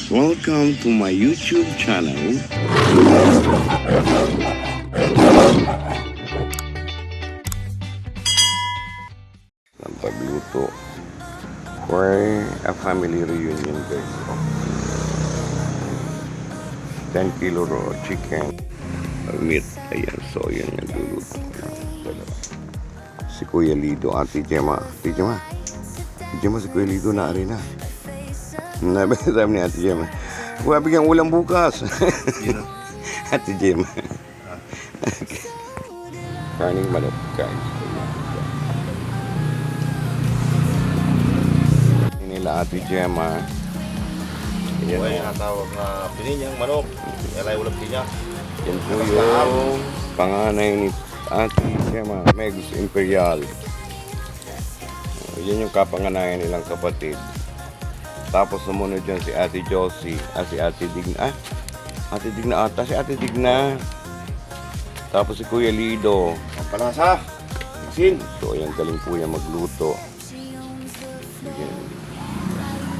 Welcome to my YouTube channel. Ang pagluto for a family reunion, guys. 10 kilo raw chicken meat. Ayan, so yan yung luluto. Si Kuya Lido, Ate Gemma. Ate Gemma, si Kuya Lido na rin na. Sabi ni Ate Gemma, huwag bigyan ulam bukas. Ate Gemma. Karning manok, guys. Nila Ate Gemma. Yan ay natawag na pininyang manok. Yan ay ulam pinya. Yan po yung panganay ni Ate Gemma, Megs Imperial. Yan yung kapanganayan nilang kapatid. Tapos sumunod dyan si Ate Josie, si Ate Digna. Ate Digna ata, si Ate Digna. Tapos si Kuya Lido. Ang palasa. Sin. So ayan, galing po yan magluto.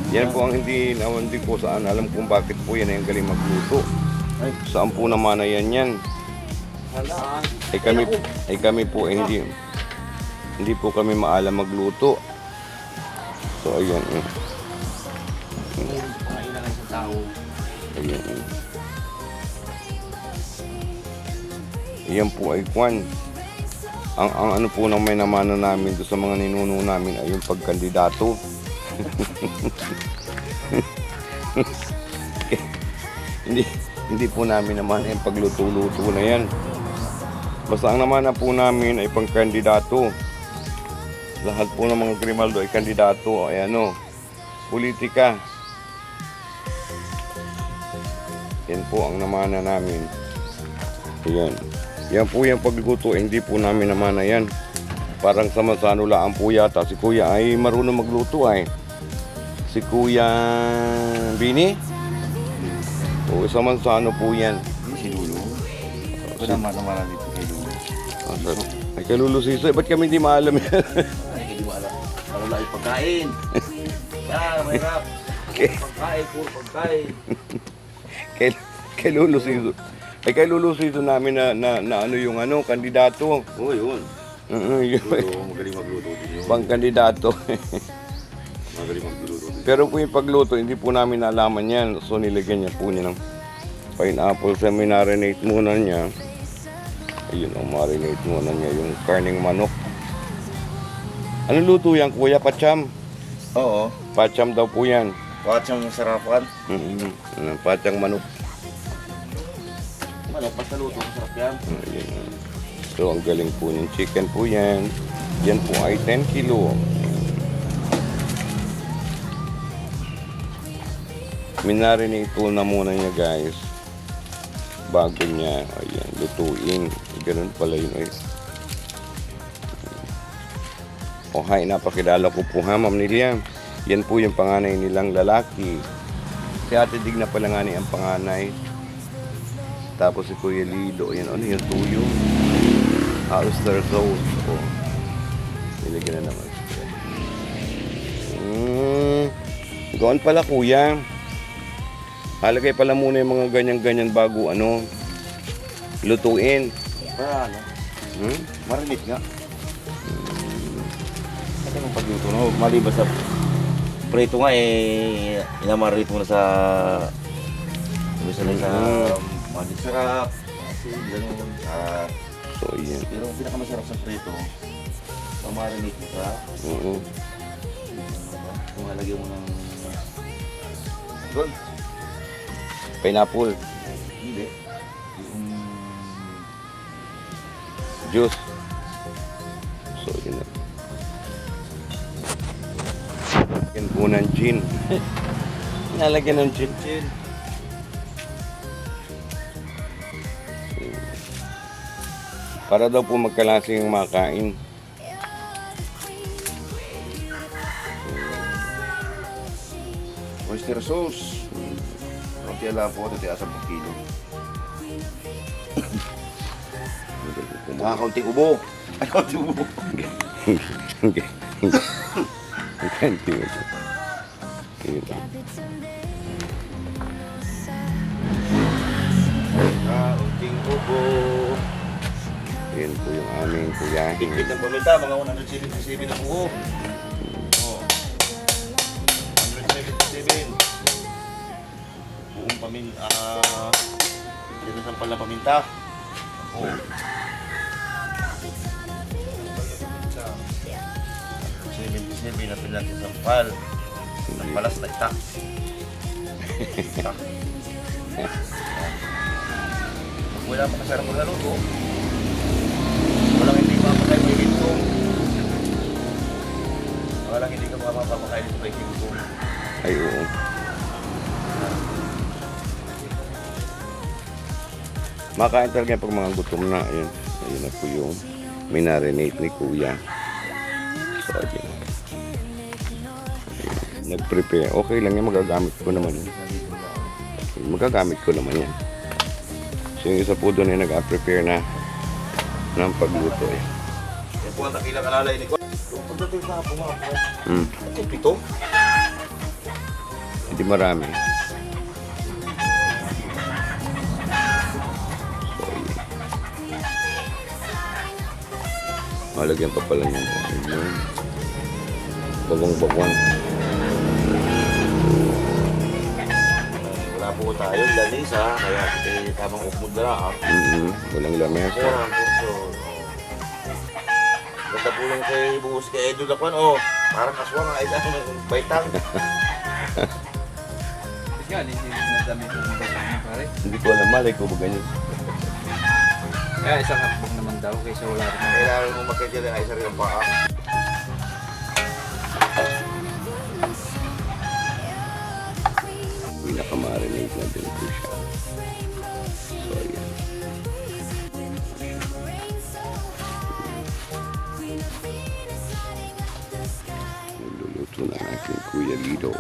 Yan po ang hindi ko saan alam kung bakit po yan ang galing magluto. Saan po naman na yan? Kami po hindi po kami maalam magluto. So ayan. Ayan. Ayan po ay kwan. Ang ano po nang may namana namin doon sa mga ninuno namin ay yung pagkandidato. hindi po namin naman yung pagluto-luto na yan. Basta ang naman na po namin ay pangkandidato. Lahat po ng mga Grimaldo ay kandidato. Ay ano, politika. Yan po ang namana namin. Ayan. Yan po yung pagluto. Hindi po namin namana yan. Parang sama-sanulaan po yata. Si Kuya ay marunong magluto ay. Si Kuya Bini? O sama-sano po yan. Si Lulu. Ito naman dito kay Lulu. Ay kay Lulu Sisoy. Ba't kami hindi maalam yan? Ay, hindi mo alam. Wala yung pagkain. Mahirap. Puro pagkain. Kay Lulu Sisoy. Ay kay Lulu Sisoy namin na ano yung kandidato. Oo, yun. Magaling magluto din yun. Pang-kandidato. Magaling magluto din. Pero kung yung pagluto, hindi po namin nalaman yan. So nilagyan niya po niya ng pineapple sa marinate muna niya. Ayun, marinate muna niya yung karning manok. Ano luto yan, Kuya? Pacham? Oo. Pacham daw po yan. Patsang sarapan. Pachang manok. Manok, basta luto. Masarap yan. Ayun. So ang galing po ng chicken po yan. Yan po ay 10 kilo. Minarinate po na muna niya, guys, bago niya lutuin. Ganun pala yun. O hi, napakilala ko po ha, Ma'am Nilia. Yan po yung panganay nilang lalaki. Si Ate Digna pala nga ang panganay. Tapos si Kuya Lido, yan ano yung tuyo. Oyster sauce. O, nilagyan na naman. Gawin pala, Kuya. Halagay pala muna yung mga ganyan-ganyan bago lutuin. Para marinate nga. Kasi kung pagluto maliban sa prito nga inamarinate mo na sa maging sarap. Kasi gano'n So, yan. pero ang pinakamasarap sa prito, marinate mo sa kung halagyan mo ng doon. Pineapple. Hindi. Juice. So, yun na. Lagyan po ng gin. Nalagyan ng gin. Para daw po magkalasing yung makain. Oyster sauce. Kunti lang po, ito 10 kilo. Kaunting ubo. Ay, kaunting ubo. Thank you. po yung aming kuyahin. Bigbit ng paminta, mga 177 na buo. Oh. 177. Buong paminta. Dito sa pala paminta. Oh. 77 na pinati sa pal. Ang palas na ita. Wala pa kasarap mo lalo ko. Walang hindi mapakain may gintong. Walang hindi ka mapapakain ito may gintong. Ay, oo. Makain talaga pag mga gutom na. Ayun, ayun na po yung minarinate ni Kuya. So, ayun. Ayun. Nag-prepare. Okay lang yan, magagamit ko naman yan. Magagamit ko naman yan. So yung isa po doon ay nag-prepare na ng pagluto eh. Yan po ang dakilang alalay ni Kwan. Yung pagdating sa hapon mga po. Ito, pito. Hindi marami. So, malagyan pa pala niyan. Ayun. Bagong-bagwan. Wala po tayo, lalis ha. Kaya tamang ukmod na lang. Walang lamesa. Kurang puso. Ganda po lang kay buhos kay Edo na Kwan. Oh, parang kaswa nga ito. Baitang. Yan, hindi nadami ko ng balang pare. Hindi ko alam, malay ko ba ganyan. Kaya isang hakbang naman daw kaysa wala rin. Kailangan mo magkakita ay sarili ng paa. Pinaka-marinate na din po siya. So, ayan. Niluluto na ang aking Kuya Lido.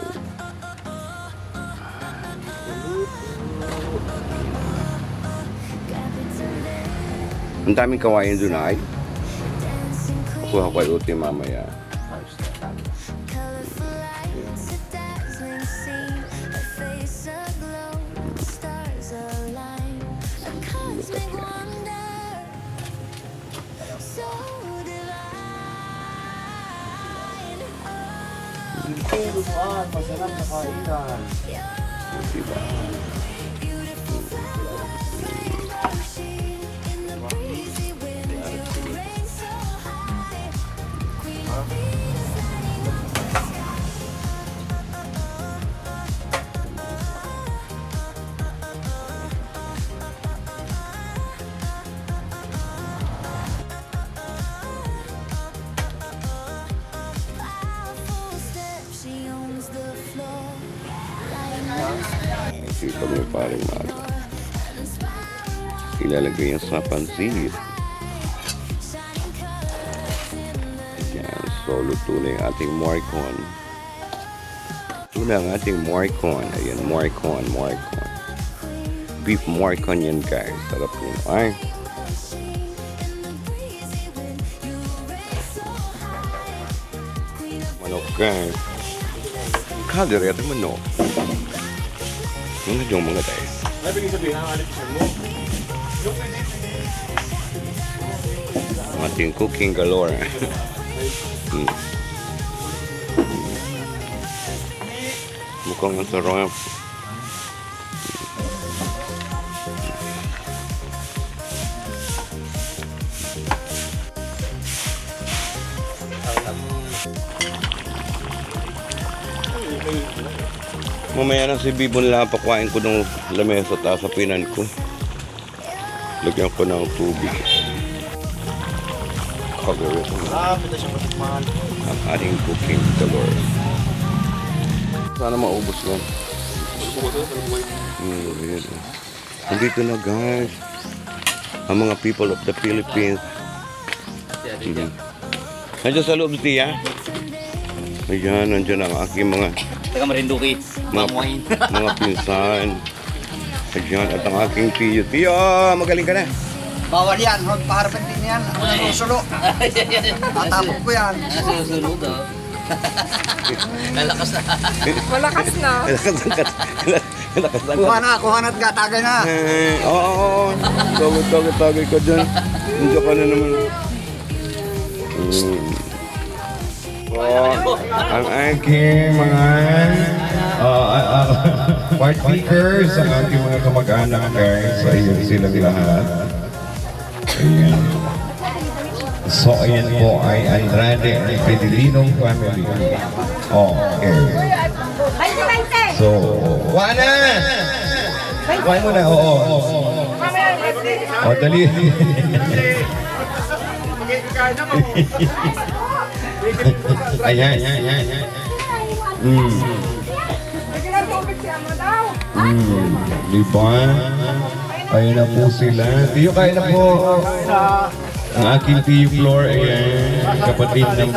Ang daming kawain doon ay. Kuha ko ay uti mamaya. Hindi lumaan, masarap na kainan. Diba? Sipag ni paring Mago. Ilalagay yan sa pansit. Ayan, so luto na yung ating morcon. Luto na ang ating morcon. Ayan, morcon. Beef morcon yan guys. Sarap yun. Ay. Manok guys. Kadiri at manok. Mga tayo. Ano ibig sabihin ang alipisan mo? Ating cooking galore. Mukhang masarap. Mamaya na si Bibon lang pakwain ko ng lamesa at asapinan ko. Lagyan ko ng tubig. Cover it. Pwede siya matikman. Ang ating cooking galore. Sana maubos lang. Yun. Nandito na guys. Ang mga people of the Philippines. Nandiyan sa loob tiya. Ayan, nandiyan ang aking mga Taga Marinduque. mga pinsan. Ayan, at ang aking tiyo. Tiyo, magaling ka na. Bawal yan, huwag paharapin din yan. Ako na nusulo. Tatapok ko yan. Nasusunod oh. Lalakas na. Malakas na. Kuha na't gatagay na. Oo. Tagay ka dyan. Nandiyan ka na naman. Ang aking mga partakers, ang aking mga kamag-anak guys, ayun silang lahat. Ayan. So, ayan po ay Andrade and Pedilino family. Okay. So, kuha na! Kuha mo na, oo. O, dali. Ayan. Diba? Ayan na po sila. Tiyo, kaya na po. Ang aking tiyo Flor, ayan. Kapatid ng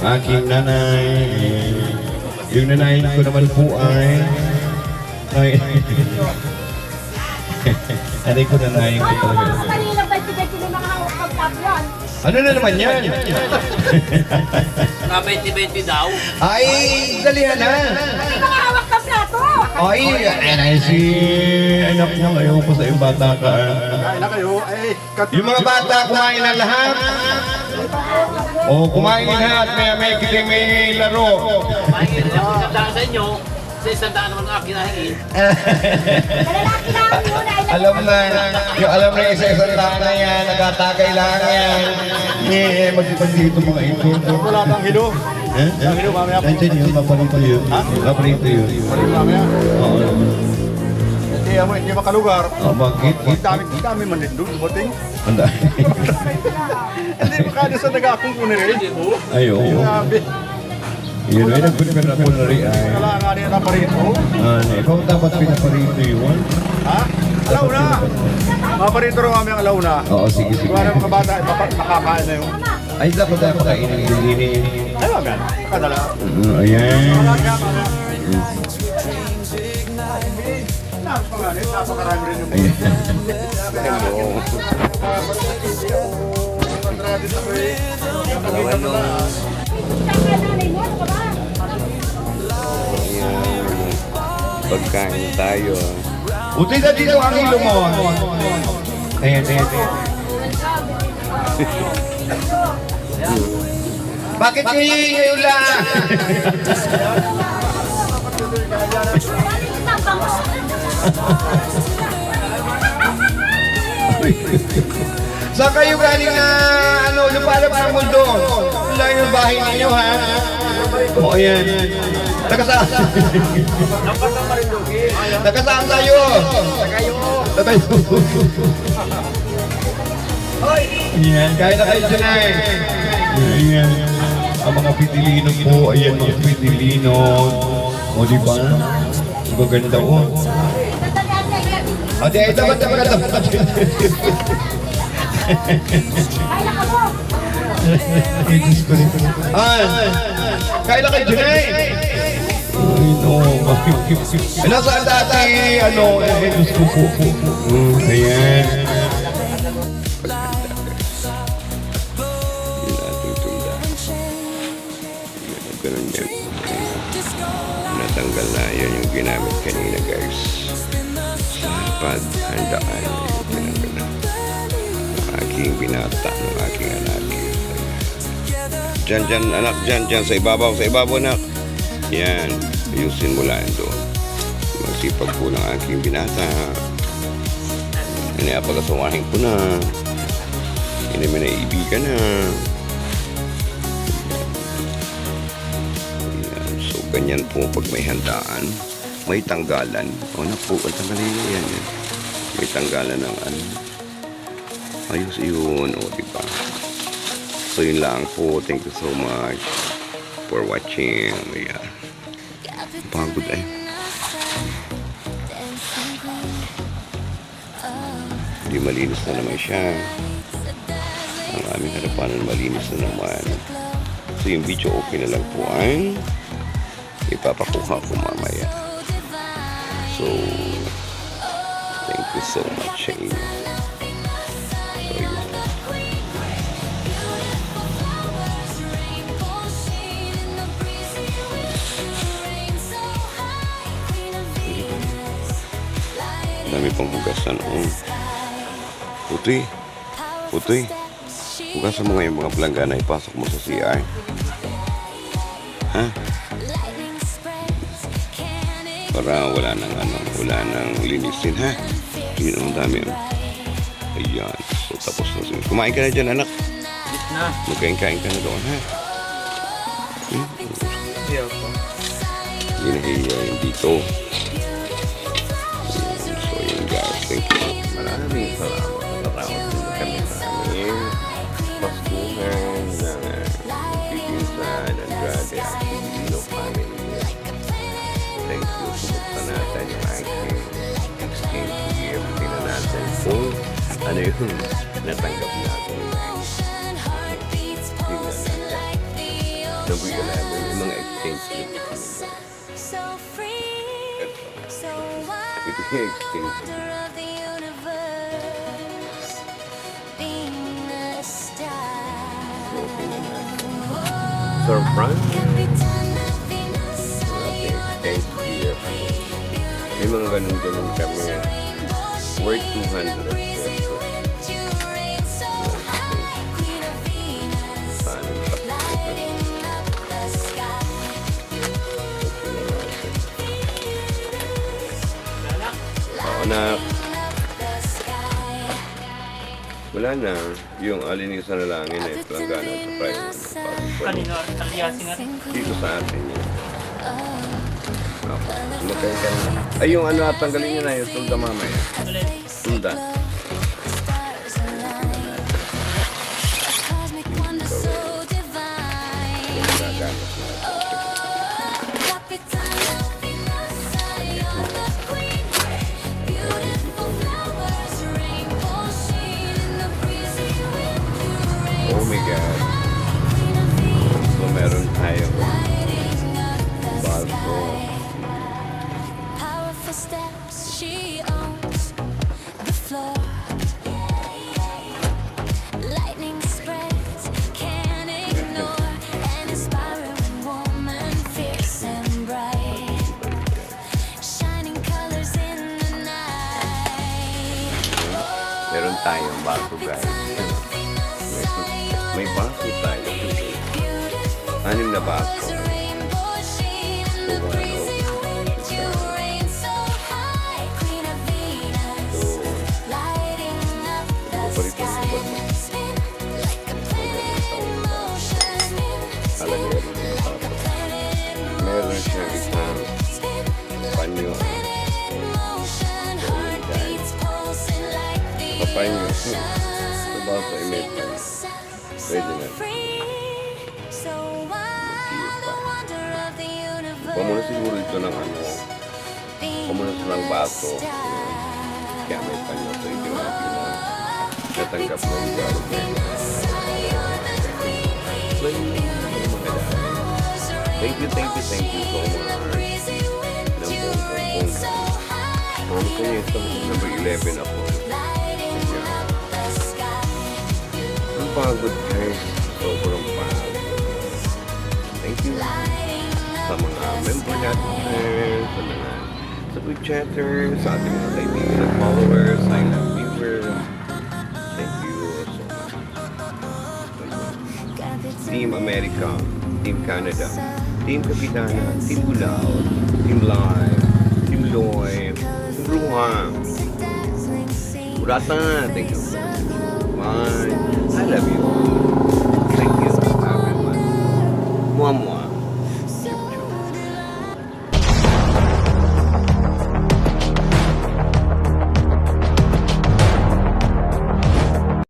aking nanay. Yung nanay ko naman po ay nanay ko nanay ko talaga. Ano na naman yan? Mga 20-20 daw. Ay, dalihan na. Hindi mga hawak na plato. Ay, ay, si anak niya ngayon po sa yung bata ka. Yung mga bata, kumain na lahat. O, kumain na lahat. May kiting may laro. Isang sa inyo, sa isang daan naman ang akin nahin. Malalaki namin yun. Alam na isa-isang daan na yan, nagtatagay lang yan. Magsipag dito mga ito. Wala kang hilo. Ang hilo mamaya. Nandiyan yun, paparito yun. Paparito yun. Mamaya. Oo. Hindi makalugar. Bakit? Dami man din doon, buting. Anda. Hindi makano sa nag-akong ko na rin. Ayaw. Grabe. Yun ay nagpipin ako na rin ay. Wala nga rin na parito. Ikaw dapat pinaparito yun. Ha? Alaw na. Mga parito rin kami ang alaw na. Oo, sige. Kung ano mga bata, makakain na yun. Ay, dapat tayo pakainin ng gilini. Ayaw agad. Kadala. Ayan. Napakarami rin yung Ayan. Pagkain tayo. Buti na dito ang hilo mo. Ayan. Bakit hihingi ula? Saan kayo galing na lupalap sa mundo? Wala yung bahay ninyo, ha? O, ayan. Tagasaan. Tagasaan tayo. Tagayo. Ayan, kaya na kayo dyan ay. Ayan. Ang mga pitilino po, ayan mga pitilino. O, di ba? Ang gaganda o. Ate, ay dapat. Kaya na kayo dyan ay. Nasaan dati, Diyos ko po. Ayan. Yung ating tunda. Ganun yan. Natanggal na yan yung ginamit kanina, guys. Sa paghandaan yung pinanggal na. Ang aking binata, ng aking anak. Diyan, anak, diyan, sa ibabaw, anak. Yan, ayusin mo lang doon. Masipag po ng aking binata. Inapagasawahin ko na. Hindi mo naibigan na. Yan. So, ganyan po pag may handaan. May tanggalan. O na po, ang tanggalan yan. May tanggalan ng ayos yun. O, diba? So, yun lang po. Thank you so much for watching. Ayan. Pagod ay. Hindi malinis na naman siya. Ang aming harapanan malinis na naman. So yung video okay na lang po ay ipapakuha ko mamaya. So thank you so much sa inyo. So yun. Dami pang hugasan. Puti. Puti. Hugasan mo nga yung mga planggana. Ipasok mo sa CR. Ha? Para wala nang linisin, ha? Yun ang dami. Ayan. So, tapos na siya. Kumain ka na dyan, anak. Na. Magkain-kain ka na doon, ha? Ayaw po. Hinahiyain dito. Ayan. So, yun guys. Thank you. Maraming salamat. Natawag din kami sa aming Paskuhan ng Pipinsan Andrade Aquilino family. Thank you. Subuktan natin yung aking exchange gift. Tingnan natin kung ano yung natanggap natin. Tingnan natin. Nabigyan natin yung mga exchange gift. Ito yung exchange gift. So, tingnan natin. Surprise! Exchange gift. May mga ganun-ganun kami. Worth 200 pesos. Saan yung anak. Wala na. Yung alinisan na langin eh. Planggana sa private. Kanino? Aliyasin nga. Dito sa atin yun. Okay. Sumakay ka na. Ay, yung ano, tanggalin nyo na yung tulda mamaya. Ulit. Tulda. Oh my God. So, meron tayo. Baso. Powerful steps, she owns the floor. Lightning spreads, can't ignore. An inspiring woman, fierce and bright. Shining colors in the night. Meron tayong baso, guys. May baso tayo. 6 na baso. So, meron siya isang panyo. Papanyo. Ito ba sa email pa? Pwede na. Huwag mo na siguro ito ng ano. Huwag mo na silang baso. Kaya may panyo. So, ito yung ating na natanggap mo yung government. Thank you so much. Ng buong. Ano ko niya ito? Number 11 ako. Ang pagod guys. Sobrang pagod. Thank you sa mga member natin, sa mga good chatters, sa ating mga kaibigan at followers, silent viewers. Thank you so much. Team America, Team Canada, Team Kapitana, Team Bulao, Team Live, Team Loy, Team Ruhang, Urata, thank you so much.